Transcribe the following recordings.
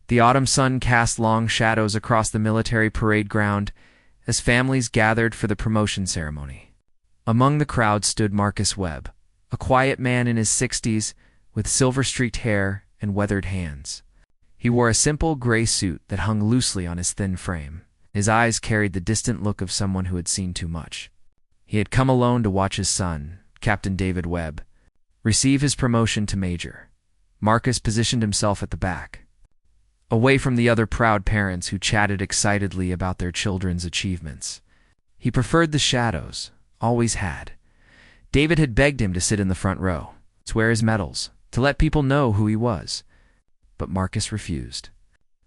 The autumn sun cast long shadows across the military parade ground as families gathered for the promotion ceremony. Among the crowd stood Marcus Webb, a quiet man in his 60s with silver-streaked hair and weathered hands. He wore a simple gray suit that hung loosely on his thin frame. His eyes carried the distant look of someone who had seen too much. He had come alone to watch his son, Captain David Webb, receive his promotion to major. Marcus positioned himself at the back, away from the other proud parents who chatted excitedly about their children's achievements. He preferred the shadows, always had. David had begged him to sit in the front row, to wear his medals, to let people know who he was. But Marcus refused.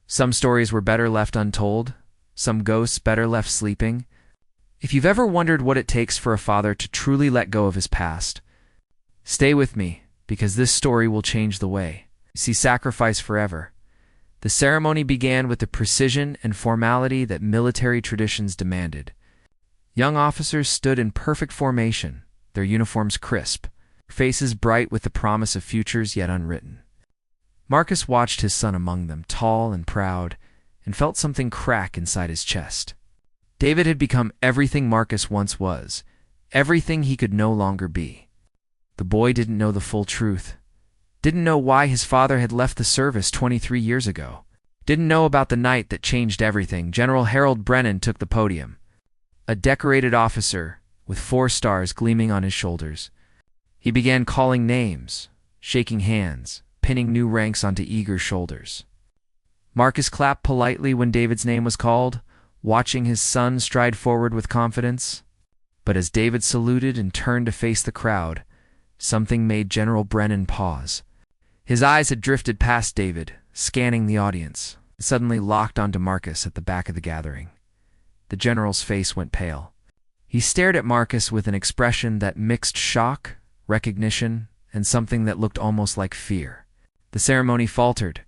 Some stories were better left untold, some ghosts better left sleeping. If you've ever wondered what it takes for a father to truly let go of his past, stay with me, because this story will change the way you see sacrifice forever. The ceremony began with the precision and formality that military traditions demanded. Young officers stood in perfect formation, their uniforms crisp, faces bright with the promise of futures yet unwritten. Marcus watched his son among them, tall and proud, and felt something crack inside his chest. David had become everything Marcus once was, everything he could no longer be. The boy didn't know the full truth, didn't know why his father had left the service 23 years ago, didn't know about the night that changed everything. General Harold Brennan took the podium, a decorated officer with 4 stars gleaming on his shoulders. He began calling names, shaking hands, pinning new ranks onto eager shoulders. Marcus clapped politely when David's name was called, watching his son stride forward with confidence. But as David saluted and turned to face the crowd, something made General Brennan pause. His eyes had drifted past David, scanning the audience, and suddenly locked onto Marcus at the back of the gathering. The general's face went pale. He stared at Marcus with an expression that mixed shock, recognition, and something that looked almost like fear. The ceremony faltered.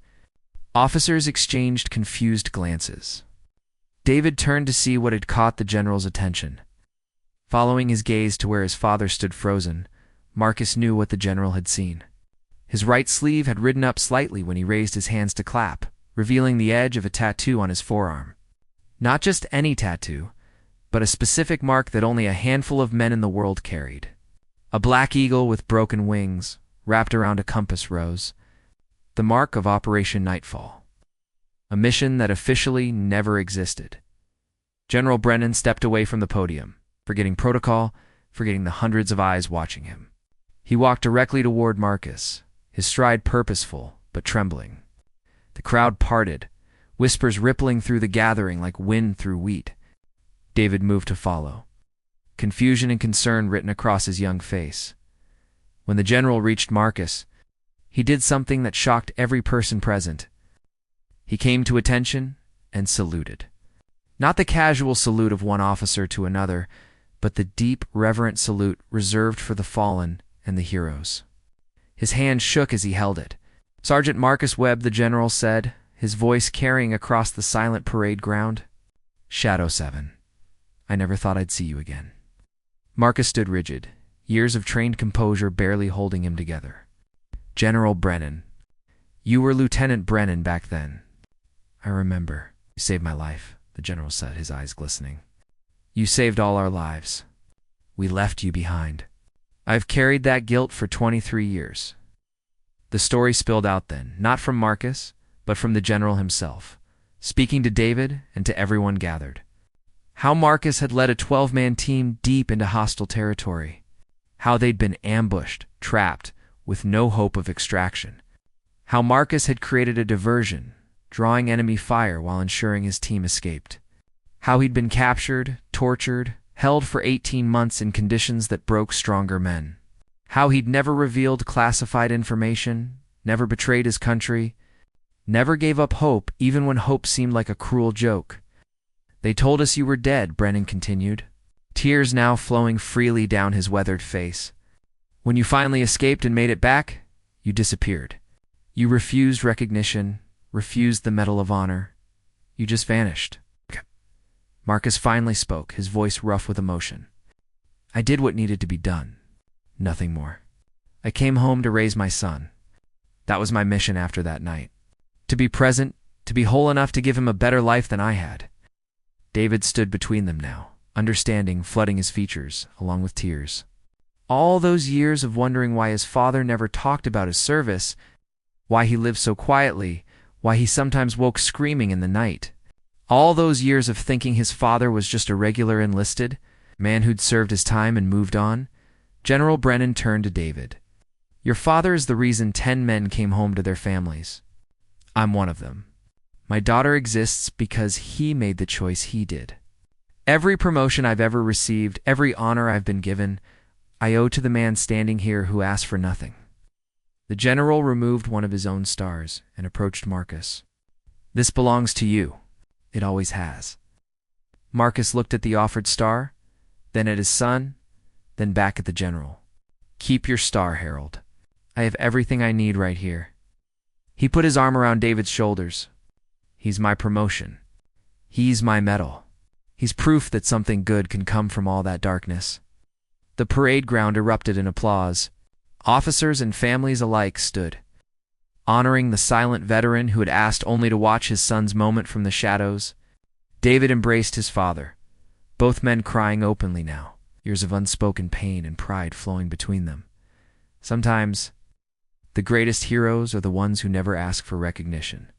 Officers exchanged confused glances. David turned to see what had caught the general's attention. Following his gaze to where his father stood frozen, Marcus knew what the general had seen. His right sleeve had ridden up slightly when he raised his hands to clap, revealing the edge of a tattoo on his forearm. Not just any tattoo, but a specific mark that only a handful of men in the world carried. A black eagle with broken wings, wrapped around a compass rose. The mark of Operation Nightfall. A mission that officially never existed. General Brennan stepped away from the podium, forgetting protocol, forgetting the hundreds of eyes watching him. He walked directly toward Marcus, his stride purposeful but trembling. The crowd parted, whispers rippling through the gathering like wind through wheat. David moved to follow, confusion and concern written across his young face. When the general reached Marcus, he did something that shocked every person present. He came to attention and saluted. Not the casual salute of one officer to another, but the deep, reverent salute reserved for the fallen and the heroes. His hand shook as he held it. "Sergeant Marcus Webb," the general said, his voice carrying across the silent parade ground. "Shadow 7. I never thought I'd see you again." Marcus stood rigid, years of trained composure barely holding him together. "General Brennan. You were Lieutenant Brennan back then." "I remember. You saved my life," the general said, his eyes glistening. "You saved all our lives. We left you behind. I've carried that guilt for 23 years. The story spilled out then, not from Marcus, but from the general himself, speaking to David and to everyone gathered. How Marcus had led a 12-man team deep into hostile territory. How they'd been ambushed, trapped, with no hope of extraction. How Marcus had created a diversion, drawing enemy fire while ensuring his team escaped. How he'd been captured, tortured, held for 18 months in conditions that broke stronger men. How he'd never revealed classified information, never betrayed his country, never gave up hope even when hope seemed like a cruel joke. "They told us you were dead," Brennan continued, tears now flowing freely down his weathered face. "When you finally escaped and made it back, you disappeared. You refused recognition, refused the Medal of Honor. You just vanished." Marcus finally spoke, his voice rough with emotion. "I did what needed to be done. Nothing more. I came home to raise my son. That was my mission after that night. To be present, to be whole enough to give him a better life than I had. David stood between them now, understanding flooding his features, along with tears. All those years of wondering why his father never talked about his service, why he lived so quietly, why he sometimes woke screaming in the night. All those years of thinking his father was just a regular enlisted, man who'd served his time and moved on. General Brennan turned to David. Your father is the reason 10 men came home to their families. I'm one of them. My daughter exists because he made the choice he did. Every promotion I've ever received, every honor I've been given, I owe to the man standing here who asked for nothing. The general removed one of his own stars and approached Marcus. This belongs to you. It always has. Marcus looked at the offered star, then at his son, then back at the general. Keep your star, Harold. I have everything I need right here. He put his arm around David's shoulders. He's my promotion. He's my medal. He's proof that something good can come from all that darkness. The parade ground erupted in applause. Officers and families alike stood, honoring the silent veteran who had asked only to watch his son's moment from the shadows. David embraced his father, both men crying openly now, years of unspoken pain and pride flowing between them. Sometimes, the greatest heroes are the ones who never ask for recognition.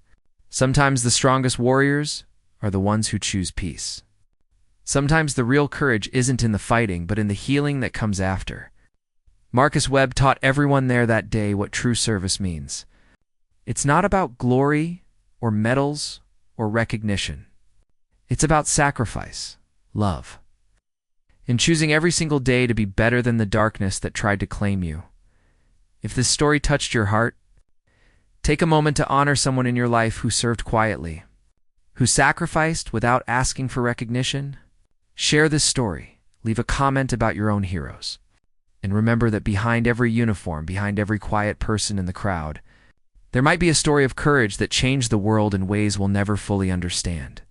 Sometimes the strongest warriors are the ones who choose peace. Sometimes the real courage isn't in the fighting, but in the healing that comes after. Marcus Webb taught everyone there that day what true service means. It's not about glory or medals or recognition. It's about sacrifice, love, in choosing every single day to be better than the darkness that tried to claim you. If this story touched your heart, take a moment to honor someone in your life who served quietly, who sacrificed without asking for recognition. Share this story, leave a comment about your own heroes, and remember that behind every uniform, behind every quiet person in the crowd, there might be a story of courage that changed the world in ways we'll never fully understand.